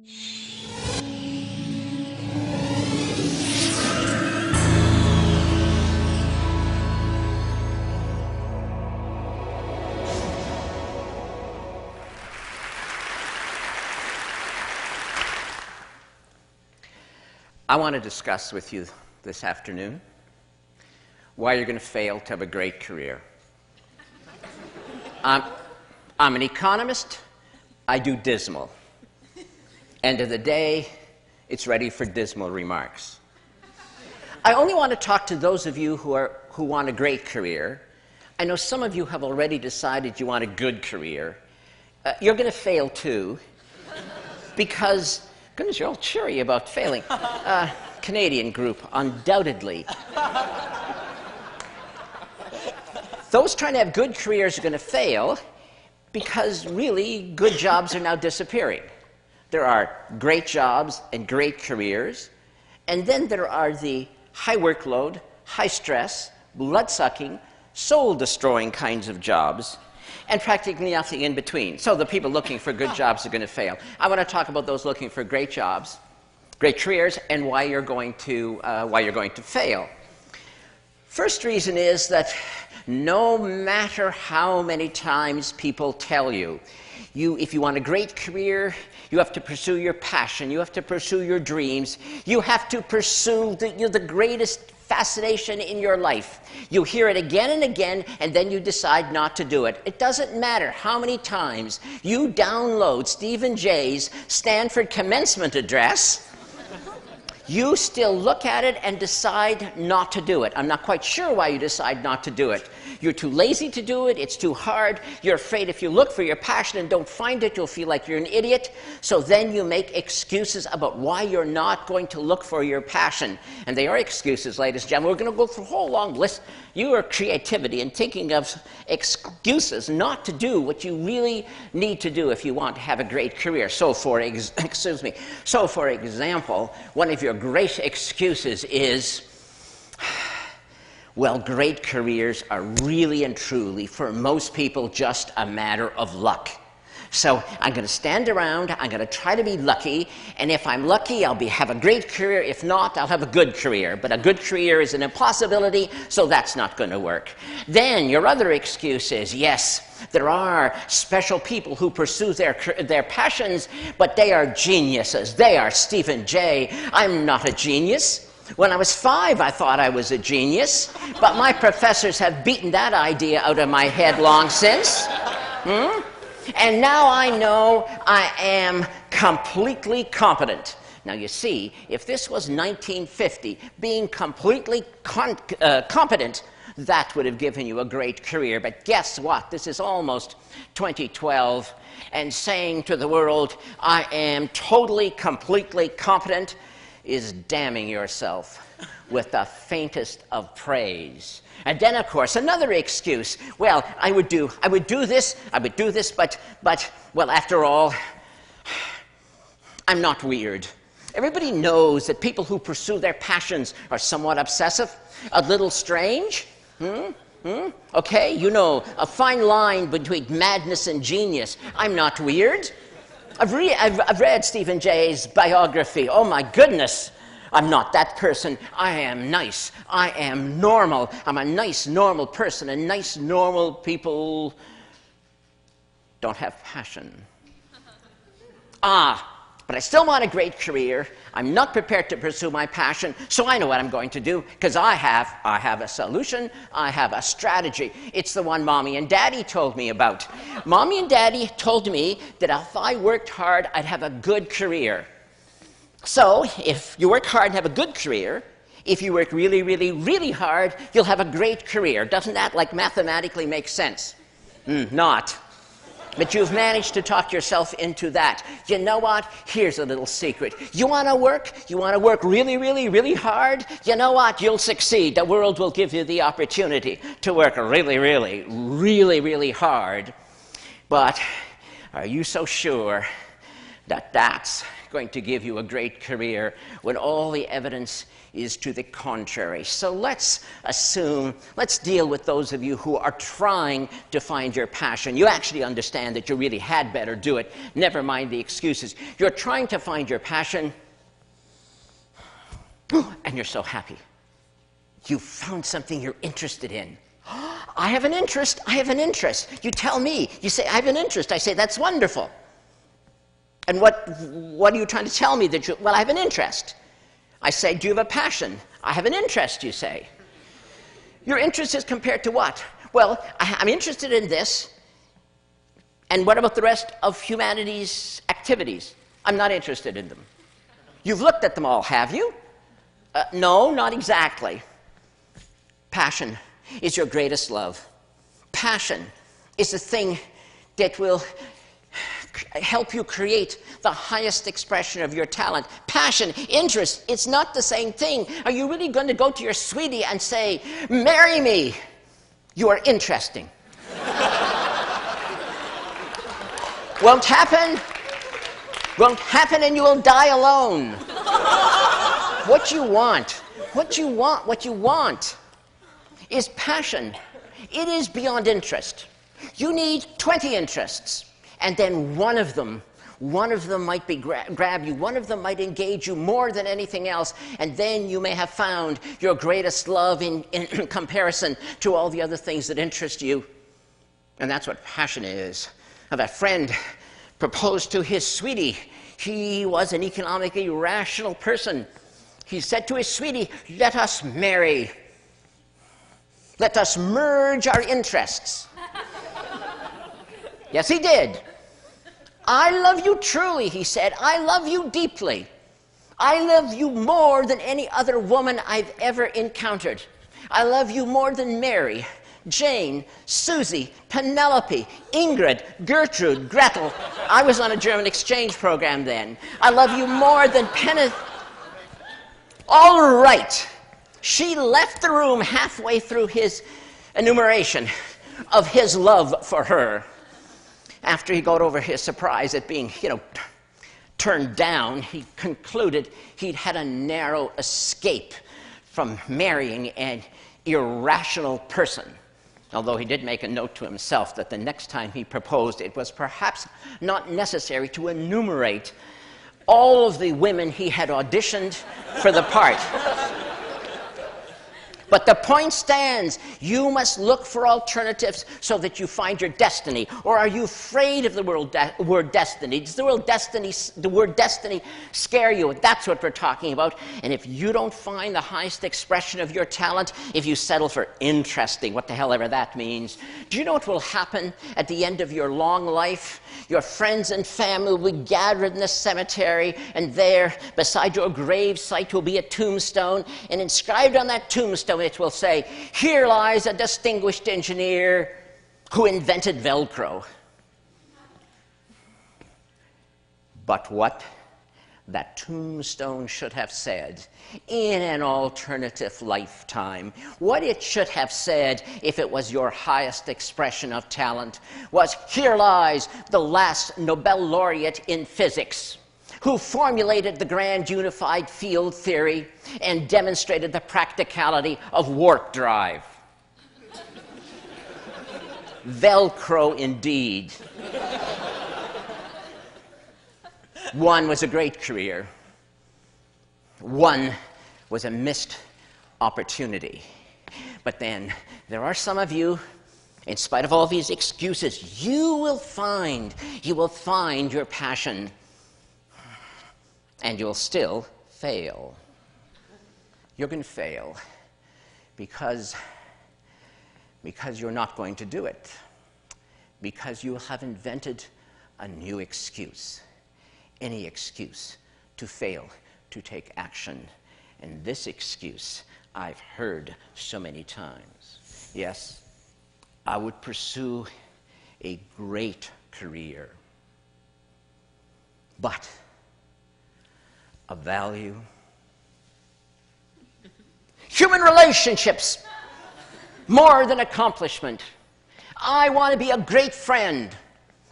I want to discuss with you this afternoon why you're going to fail to have a great career. I'm an economist. I do dismal. End of the day, it's ready for dismal remarks. I only want to talk to those of you who want a great career. I know some of you have already decided you want a good career. You're going to fail too, because goodness, you're all cheery about failing. Canadian group, undoubtedly. Those trying to have good careers are going to fail because really good jobs are now disappearing. There are great jobs and great careers, and then there are the high workload, high stress, blood-sucking, soul-destroying kinds of jobs, and practically nothing in between. So the people looking for good jobs are going to fail. I want to talk about those looking for great jobs, great careers, and why you're going to fail. First reason is that no matter how many times people tell you, if you want a great career, you have to pursue your passion, you have to pursue your dreams, you have to pursue the greatest fascination in your life. You hear it again and again, and then you decide not to do it. It doesn't matter how many times you download Stephen Jay's Stanford commencement address, you still look at it and decide not to do it. I'm not quite sure why you decide not to do it. You're too lazy to do it, it's too hard, you're afraid if you look for your passion and don't find it, you'll feel like you're an idiot. So then you make excuses about why you're not going to look for your passion. And they are excuses, ladies and gentlemen. We're going to go through a whole long list. Your creativity and thinking of excuses not to do what you really need to do if you want to have a great career. So for example, one of your great excuses is, well, great careers are really and truly, for most people, just a matter of luck. So I'm going to stand around, I'm going to try to be lucky, and if I'm lucky, I'll have a great career. If not, I'll have a good career. But a good career is an impossibility, so that's not going to work. Then your other excuse is, yes, there are special people who pursue their passions, but they are geniuses. They are Stephen Jay. I'm not a genius. When I was 5, I thought I was a genius, but my professors have beaten that idea out of my head long since. And now I know I am completely competent. Now you see, if this was 1950, being completely competent, that would have given you a great career. But guess what? This is almost 2012, and saying to the world, I am totally, completely competent, is damning yourself with the faintest of praise. And then, of course, another excuse. Well, I would do this, but, well, after all, I'm not weird. Everybody knows that people who pursue their passions are somewhat obsessive, a little strange. Okay, you know, a fine line between madness and genius. I'm not weird. I've read Stephen Jay's biography. Oh, my goodness. I'm not that person. I am nice. I am normal. I'm a nice, normal person, and nice, normal people don't have passion. But I still want a great career. I'm not prepared to pursue my passion, so I know what I'm going to do, because I have a solution, I have a strategy. It's the one Mommy and Daddy told me about. Mommy and Daddy told me that if I worked hard, I'd have a good career. So, if you work hard and have a good career, if you work really, really, really hard, you'll have a great career. Doesn't that, like, mathematically make sense? Not. But you've managed to talk yourself into that. You know what? Here's a little secret. You want to work really, really, really hard? You know what? You'll succeed. The world will give you the opportunity to work really, really, really, really hard. But are you so sure that that's going to give you a great career when all the evidence is to the contrary. So let's deal with those of you who are trying to find your passion. You actually understand that you really had better do it. Never mind the excuses. You're trying to find your passion, and you're so happy. You found something you're interested in. I have an interest. I have an interest. You tell me. You say, I have an interest. I say, that's wonderful. And what are you trying to tell me? Well, I have an interest. I say, do you have a passion? I have an interest, you say. Your interest is compared to what? Well, I'm interested in this. And what about the rest of humanity's activities? I'm not interested in them. You've looked at them all, have you? No, not exactly. Passion is your greatest love. Passion is the thing that will help you create the highest expression of your talent. Passion, interest, it's not the same thing. Are you really going to go to your sweetie and say, marry me? You are interesting. Won't happen. Won't happen, and you will die alone. What you want is passion. It is beyond interest. You need 20 interests. And then one of them might be grab you. One of them might engage you more than anything else. And then you may have found your greatest love in comparison to all the other things that interest you. And that's what passion is. Now, that friend proposed to his sweetie. He was an economically rational person. He said to his sweetie, let us marry. Let us merge our interests. Yes, he did. I love you truly, he said. I love you deeply. I love you more than any other woman I've ever encountered. I love you more than Mary, Jane, Susie, Penelope, Ingrid, Gertrude, Gretel. I was on a German exchange program then. I love you more than All right. She left the room halfway through his enumeration of his love for her. After he got over his surprise at being, turned down, he concluded he'd had a narrow escape from marrying an irrational person. Although he did make a note to himself that the next time he proposed, it was perhaps not necessary to enumerate all of the women he had auditioned for the part. But the point stands. You must look for alternatives so that you find your destiny. Or are you afraid of the word destiny? Does the word destiny scare you? That's what we're talking about. And if you don't find the highest expression of your talent, if you settle for interesting, what the hell ever that means, do you know what will happen at the end of your long life? Your friends and family will be gathered in the cemetery, and there, beside your grave site, will be a tombstone, and inscribed on that tombstone it will say, here lies a distinguished engineer who invented Velcro. But what that tombstone should have said in an alternative lifetime, what it should have said if it was your highest expression of talent, was, here lies the last Nobel laureate in physics, who formulated the grand unified field theory and demonstrated the practicality of warp drive. Velcro indeed. One was a great career. One was a missed opportunity. But then there are some of you, in spite of all these excuses, you will find your passion, and you'll still fail. You're going to fail because you're not going to do it, because you have invented a new excuse. Any excuse to fail to take action. And this excuse I've heard so many times. Yes, I would pursue a great career, but of value. Human relationships, more than accomplishment. I want to be a great friend.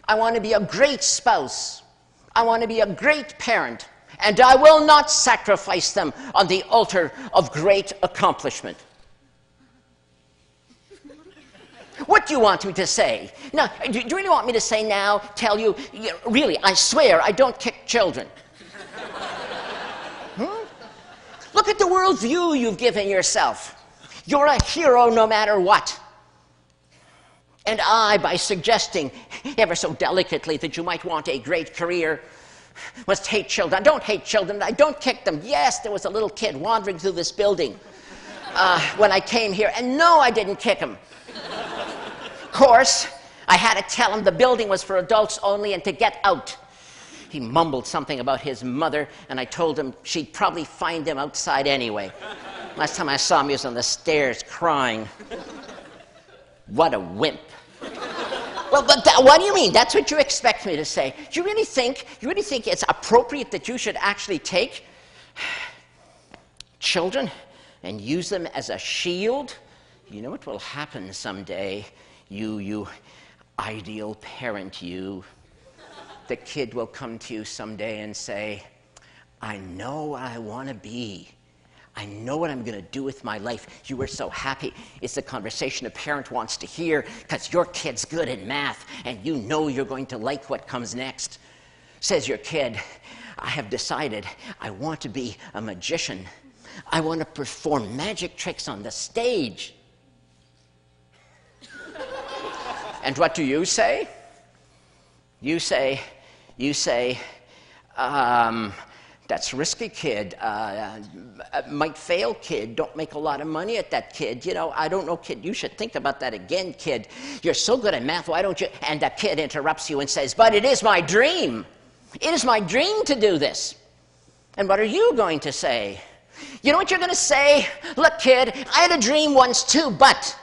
I want to be a great spouse. I want to be a great parent, and I will not sacrifice them on the altar of great accomplishment. What do you want me to say? Now, do you really want me to say now, tell you, really, I swear I don't kick children? Look at the worldview you've given yourself. You're a hero no matter what. And I, by suggesting ever so delicately that you might want a great career, must hate children. I don't hate children. I don't kick them. Yes, there was a little kid wandering through this building when I came here. And no, I didn't kick him. Of course, I had to tell him the building was for adults only and to get out. He mumbled something about his mother, and I told him she'd probably find him outside anyway. Last time I saw him, he was on the stairs crying. What a wimp. Well, but what do you mean? That's what you expect me to say. Do you really think it's appropriate that you should actually take children and use them as a shield? You know what will happen someday? You ideal parent, you. The kid will come to you someday and say, I know what I want to be. I know what I'm going to do with my life. You were so happy. It's the conversation a parent wants to hear because your kid's good at math and you know you're going to like what comes next. Says your kid, I have decided I want to be a magician. I want to perform magic tricks on the stage. And what do you say? You say, that's risky, kid. Might fail, kid. Don't make a lot of money at that, kid. You know, I don't know, kid. You should think about that again, kid. You're so good at math, why don't you? And the kid interrupts you and says, but it is my dream. It is my dream to do this. And what are you going to say? You know what you're going to say? Look, kid, I had a dream once too, but.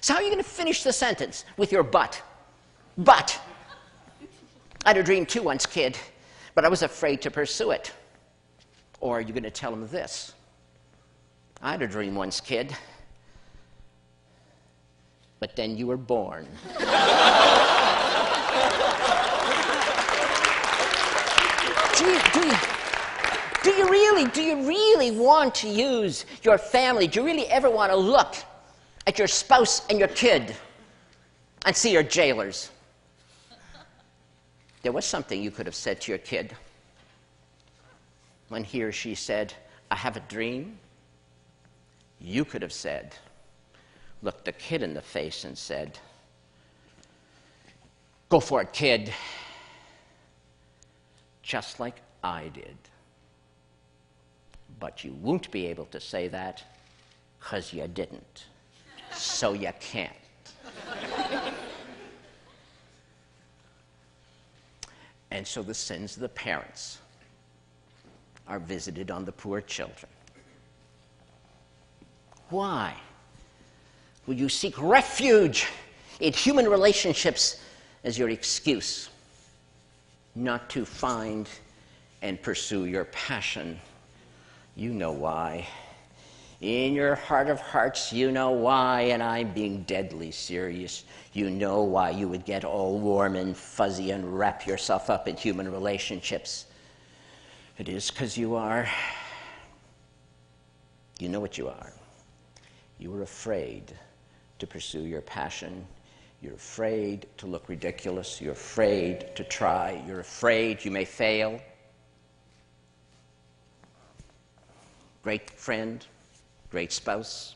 So how are you going to finish the sentence with your but? But. I had a dream too once, kid, but I was afraid to pursue it. Or are you going to tell him this? I had a dream once, kid, but then you were born. Do you really want to use your family? Do you really ever want to look at your spouse and your kid and see your jailers? There was something you could have said to your kid when he or she said, I have a dream. You could have said, looked the kid in the face and said, go for it, kid, just like I did. But you won't be able to say that because you didn't. So you can't. And so the sins of the parents are visited on the poor children. Why will you seek refuge in human relationships as your excuse not to find and pursue your passion? You know why. In your heart of hearts, you know why, and I'm being deadly serious. You know why you would get all warm and fuzzy and wrap yourself up in human relationships. It is because you are. You know what you are. You are afraid to pursue your passion. You're afraid to look ridiculous. You're afraid to try. You're afraid you may fail. Great friend. Great spouse,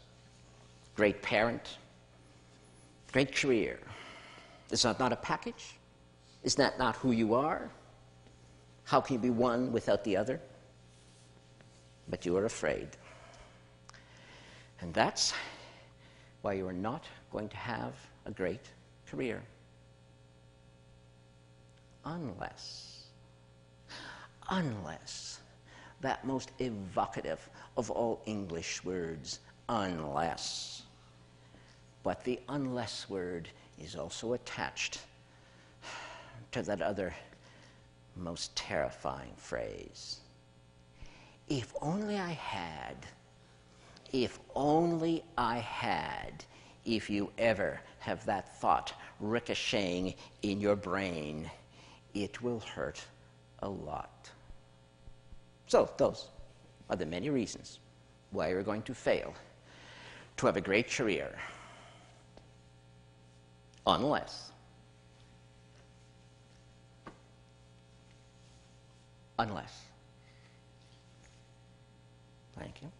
great parent, great career. Is that not a package? Is that not who you are? How can you be one without the other? But you are afraid. And that's why you are not going to have a great career. Unless that most evocative of all English words, unless. But the unless word is also attached to that other most terrifying phrase. If only I had, if only I had, if you ever have that thought ricocheting in your brain, it will hurt a lot. So those are the many reasons why you're going to fail to have a great career, unless thank you.